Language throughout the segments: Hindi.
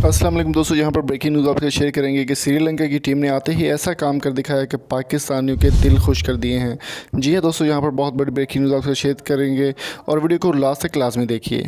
अस्सलाम वालेकुम दोस्तों, यहाँ पर ब्रेकिंग न्यूज़ आपके शेयर करेंगे कि श्रीलंका की टीम ने आते ही ऐसा काम कर दिखाया कि पाकिस्तानियों के दिल खुश कर दिए हैं। जी हाँ दोस्तों, यहाँ पर बहुत बड़ी ब्रेकिंग न्यूज़ आपसे शेयर करेंगे और वीडियो को लास्ट तक लाजमी देखिए।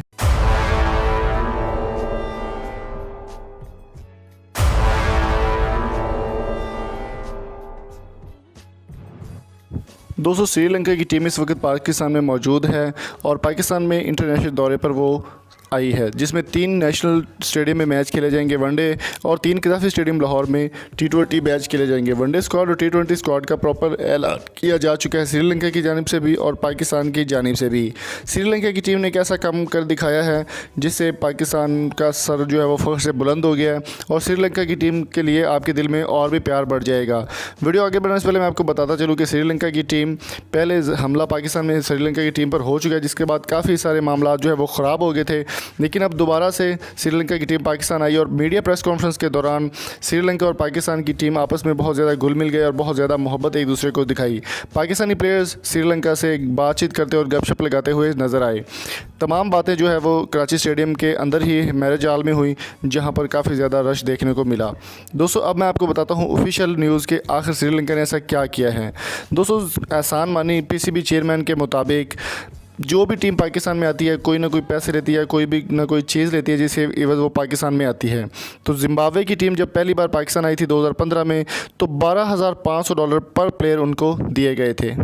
दोस्तों, श्रीलंका की टीम इस वक्त पाकिस्तान में मौजूद है और पाकिस्तान में इंटरनेशनल दौरे पर वो आई है, जिसमें 3 नेशनल स्टेडियम में मैच खेले जाएंगे वनडे और 3 कज़ाफ़ी स्टेडियम लाहौर में T20 मैच खेले जाएंगे। वनडे स्क्वाड और T20 स्क्वाड का प्रॉपर ऐलान किया जा चुका है श्रीलंका की जानिब से भी और पाकिस्तान की जानिब से भी। श्रीलंका की टीम ने कैसा काम कर दिखाया है जिससे पाकिस्तान का सर जो है वो फख्र से बुलंद हो गया है और श्रीलंका की टीम के लिए आपके दिल में और भी प्यार बढ़ जाएगा। वीडियो आगे बढ़ने से पहले मैं आपको बताता चलूँ कि श्रीलंका की टीम पहले हमला पाकिस्तान में श्रीलंका की टीम पर हो चुका है, जिसके बाद काफ़ी सारे मामला जो है वो ख़राब हो गए थे। लेकिन अब दोबारा से श्रीलंका की टीम पाकिस्तान आई और मीडिया प्रेस कॉन्फ्रेंस के दौरान श्रीलंका और पाकिस्तान की टीम आपस में बहुत ज़्यादा घुल मिल गए और बहुत ज़्यादा मोहब्बत एक दूसरे को दिखाई। पाकिस्तानी प्लेयर्स श्रीलंका से बातचीत करते और गपशप लगाते हुए नज़र आए। तमाम बातें जो है वो कराची स्टेडियम के अंदर ही मैरिज हॉल में हुई, जहाँ पर काफ़ी ज़्यादा रश देखने को मिला। दोस्तों, अब मैं आपको बताता हूँ ऑफिशियल न्यूज़ के आखिर श्रीलंका ने ऐसा क्या किया है। दोस्तों, एहसान मानी PCB चेयरमैन के मुताबिक जो भी टीम पाकिस्तान में आती है कोई ना कोई पैसे लेती है, कोई भी ना कोई चीज़ लेती है जिससे एवज़ वो पाकिस्तान में आती है। तो जिम्बाब्वे की टीम जब पहली बार पाकिस्तान आई थी 2015 में, तो $12,500 पर प्लेयर उनको दिए गए थे।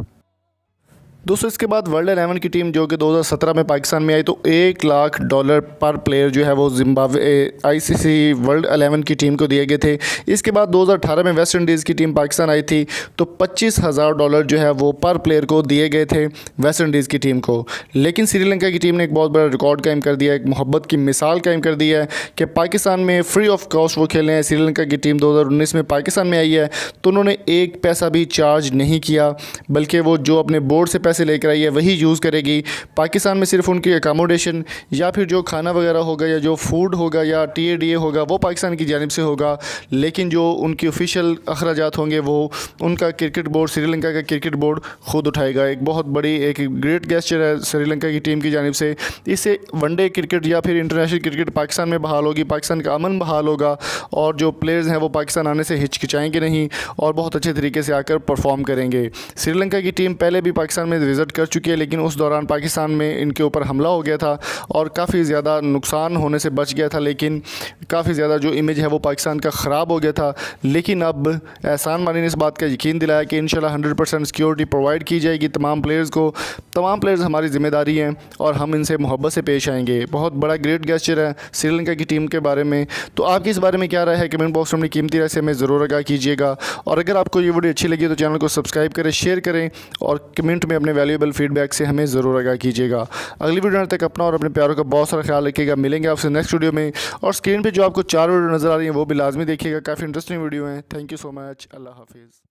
दोस्तों, इसके बाद वर्ल्ड 11 की टीम जो कि 2017 में पाकिस्तान में आई, तो $1,00,000 पर प्लेयर जो है वो जिम्बाब्वे ICC वर्ल्ड 11 की टीम को दिए गए थे। इसके बाद 2018 में वेस्ट इंडीज़ की टीम पाकिस्तान आई थी, तो $25,000 जो है वो पर प्लेयर को दिए गए थे वेस्ट इंडीज़ की टीम को। लेकिन श्रीलंका की टीम ने एक बहुत बड़ा रिकॉर्ड कायम कर दिया, एक मोहब्बत की मिसाल कायम कर दी है कि पाकिस्तान में फ्री ऑफ कॉस्ट वो खेल रहे हैं। श्रीलंका की टीम 2019 में पाकिस्तान में आई है, तो उन्होंने एक पैसा भी चार्ज नहीं किया, बल्कि वो जो अपने बोर्ड से पैसे लेकर आई है वही यूज़ करेगी। पाकिस्तान में सिर्फ उनकी अकोमोडेशन या फिर जो खाना वगैरह होगा या जो फूड होगा या TADA होगा वो पाकिस्तान की जानिब से होगा, लेकिन जो उनकी ऑफिशियल अखराजात होंगे वो उनका क्रिकेट बोर्ड, श्रीलंका का क्रिकेट बोर्ड खुद उठाएगा। एक बहुत बड़ी एक ग्रेट गेस्चर है श्रीलंका की टीम की जानिब से। इससे वनडे क्रिकेट या फिर इंटरनेशनल क्रिकेट पाकिस्तान में बहाल होगी, पाकिस्तान का अमन बहाल होगा और जो प्लेयर्स हैं वो पाकिस्तान आने से हिचकिचाएंगे नहीं और बहुत अच्छे तरीके से आकर परफॉर्म करेंगे। श्रीलंका की टीम पहले भी पाकिस्तान में विज़िट कर चुकी है, लेकिन उस दौरान पाकिस्तान में इनके ऊपर हमला हो गया था और काफ़ी ज़्यादा नुकसान होने से बच गया था, लेकिन काफ़ी ज़्यादा जो इमेज है वो पाकिस्तान का ख़राब हो गया था। लेकिन अब एहसान मानी ने इस बात का यकीन दिलाया कि इंशाल्लाह 100% सिक्योरिटी प्रोवाइड की जाएगी तमाम प्लेयर्स को। तमाम प्लेयर्स हमारी ज़िम्मेदारी हैं और हम इनसे मोहब्बत से पेश आएंगे। बहुत बड़ा ग्रेट गेस्चर है श्रीलंका की टीम के बारे में। तो आपकी इस बारे में क्या राय है, कमेंट बॉक्स में अपनी कीमती राय से हमें ज़रूर आगाह कीजिएगा। और अगर आपको ये वीडियो अच्छी लगी तो चैनल को सब्सक्राइब करें, शेयर करें और कमेंट में अपने वैल्यूएबल फीडबैक से हमें ज़रूर आगाह कीजिएगा। अगली वीडियो तक अपना और अपने प्यारों का बहुत सारा ख्याल रखिएगा। मिलेंगे आपसे नेक्स्ट वीडियो में और स्क्रीन पे जो आपको 4 वीडियो नज़र आ रही हैं वो भी लाजमी देखिएगा, काफ़ी इंटरेस्टिंग वीडियो हैं। Thank you so much. अल्लाह हाफिज़।